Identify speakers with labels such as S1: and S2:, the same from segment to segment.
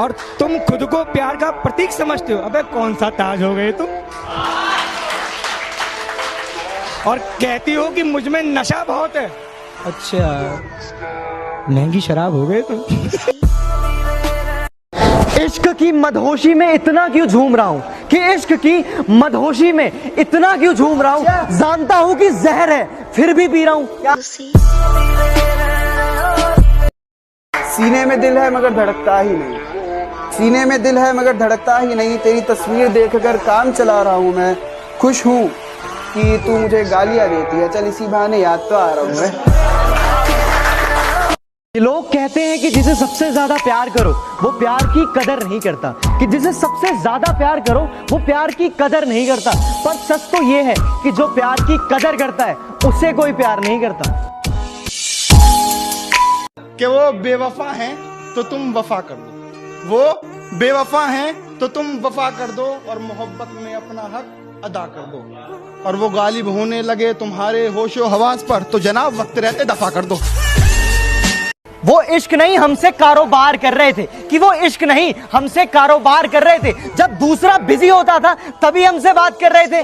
S1: और तुम खुद को प्यार का प्रतीक समझते हो। अबे कौन सा ताज हो गए तुम। और कहती हो कि मुझ में नशा बहुत है। अच्छा, महंगी शराब हो गए तुम।
S2: इश्क की मदहोशी में इतना क्यों झूम रहा हूँ, कि इश्क की मदहोशी में इतना क्यों झूम रहा हूँ। जानता हूँ कि जहर है फिर भी पी रहा हूँ।
S3: सीने में दिल है मगर धड़कता ही नहीं, सीने में दिल है मगर धड़कता ही नहीं। तेरी तस्वीर देखकर काम चला रहा हूँ मैं। खुश हूँ कि तू मुझे गालियाँ देती है, चल इसी बहाने याद तो आ रहा हूँ मैं।
S2: लोग कहते हैं कि जिसे सबसे ज्यादा प्यार करो वो प्यार की कदर नहीं करता, कि जिसे सबसे ज्यादा प्यार करो वो प्यार की कदर नहीं करता। पर सच तो ये है कि जो प्यार की कदर करता है उसे कोई प्यार नहीं करता।
S4: कि वो बेवफा हैं तो तुम वफा कर दो, वो बेवफा हैं तो तुम वफा कर दो और मोहब्बत में अपना हक अदा कर दो। और वो गालिब होने लगे तुम्हारे होशो हवास पर तो जनाब वक्त रहते दफा कर दो।
S2: वो इश्क नहीं हमसे कारोबार कर रहे थे, कि वो इश्क नहीं हमसे कारोबार कर रहे थे। जब दूसरा बिजी होता था तभी हमसे बात कर रहे थे।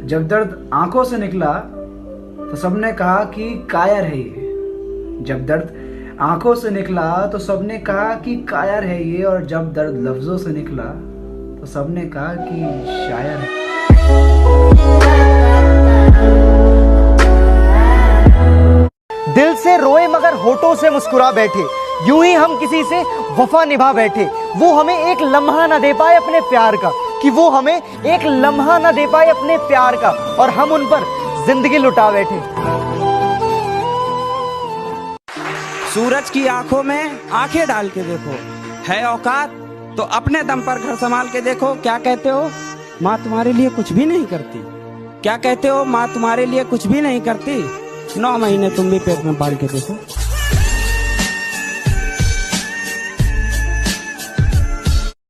S5: जब दर्द आंखों से निकला तो सबने कहा कि कायर है ये। जब दर्द आंखों से निकला तो सबने कहा कि कायर है ये। और जब दर्द लफ्जों से निकला तो सबने कहा कि शायर है।
S2: दिल से रोए मगर होठों से मुस्कुरा बैठे, यूं ही हम किसी से वफा निभा बैठे। वो हमें एक लम्हा न दे पाए अपने प्यार का, कि वो हमें एक लम्हा न दे पाए अपने प्यार का, और हम उन पर जिंदगी लुटा बैठे।
S1: सूरज की आंखों में आंखें डाल के देखो, है औकात तो अपने दम पर घर संभाल के देखो। क्या कहते हो, माँ तुम्हारे लिए कुछ भी नहीं करती। क्या कहते हो, माँ तुम्हारे लिए कुछ भी नहीं करती। 9 महीने तुम भी पेट में पाल के देखो।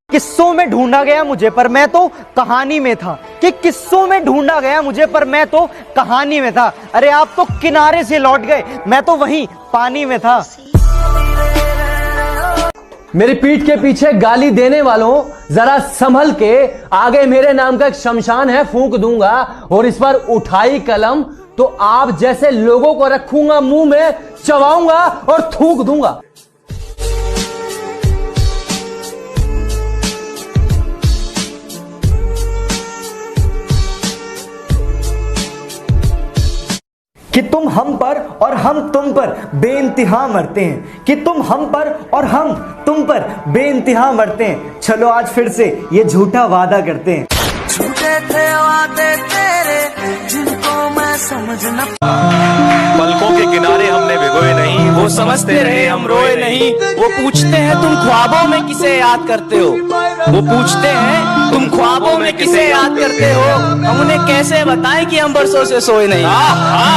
S2: किस्सों में ढूंढा गया मुझे पर मैं तो कहानी में था, कि किस्सों में ढूंढा गया मुझे पर मैं तो कहानी में था। अरे आप तो किनारे से लौट गए, मैं तो वहीं पानी में था।
S6: मेरी पीठ के पीछे गाली देने वालों जरा संभल के, आगे मेरे नाम का एक शमशान है फूंक दूंगा, और इस पर उठाई कलम तो आप जैसे लोगों को रखूंगा मुंह में, चबाऊंगा और थूक दूंगा।
S2: कि तुम हम पर और हम तुम पर बेइंतहा मरते हैं, कि तुम हम पर और हम तुम पर बेइंतहा मरते हैं। चलो आज फिर से ये झूठा वादा करते हैं।
S7: झूठे थे वादे तेरे जिनको मैं समझ न।
S8: पलकों के किनारे हमने भिगोए नहीं, वो समझते रहे हम रोए नहीं। वो पूछते हैं तुम ख्वाबों में किसे याद करते हो, वो पूछते हैं तुम ख्वाबों में किसे याद करते हो। हम उन्हें कैसे बताएं कि हम बरसों से सोए नहीं।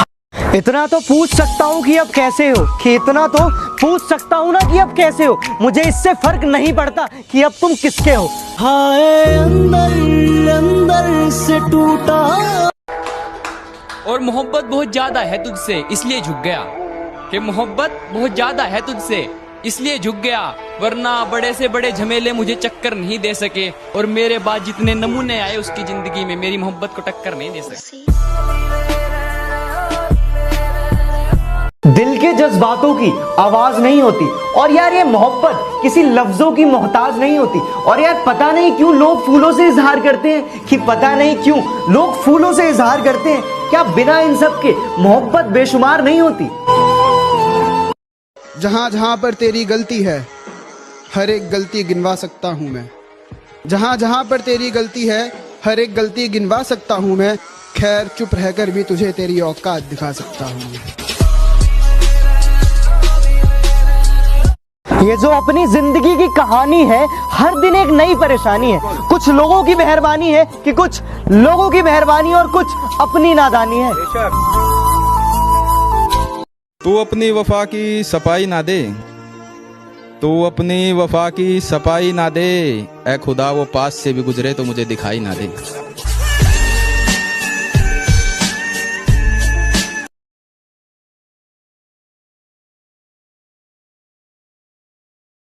S2: इतना तो पूछ सकता हूँ कि अब कैसे हो, कि इतना तो पूछ सकता हूँ ना कि अब कैसे हो। मुझे इससे फर्क नहीं पड़ता कि अब तुम किसके हो।
S7: हाय अंदर अंदर से टूटा।
S9: और मोहब्बत बहुत ज्यादा है तुझसे इसलिए झुक गया, कि मोहब्बत बहुत ज्यादा है तुझसे इसलिए झुक गया। वरना बड़े से बड़े झमेले मुझे चक्कर नहीं दे सके, और मेरे बाद जितने नमूने आए उसकी जिंदगी में मेरी मोहब्बत को टक्कर नहीं दे सके।
S2: दिल के जज्बातों की आवाज नहीं होती, और यार ये मोहब्बत किसी लफ्जों की मोहताज नहीं होती। और यार पता नहीं क्यों लोग फूलों से इजहार करते हैं, कि पता नहीं क्यों लोग फूलों से इजहार करते हैं। क्या बिना इन सब के मोहब्बत बेशुमार नहीं होती।
S3: जहाँ जहाँ पर तेरी गलती है हर एक गलती गिनवा सकता हूँ मैं। जहाँ जहाँ पर तेरी गलती है हर एक गलती गिनवा सकता हूँ मैं। खैर चुप रहकर भी तुझे तेरी औकात दिखा सकता हूँ।
S2: ये जो अपनी जिंदगी की कहानी है, हर दिन एक नई परेशानी है। कुछ लोगों की मेहरबानी है, कि कुछ लोगों की मेहरबानी और कुछ अपनी नादानी है।
S10: तू अपनी वफा की सफाई ना दे, तू अपनी वफा की सफाई ना दे। ऐ खुदा वो पास से भी गुजरे तो मुझे दिखाई ना दे।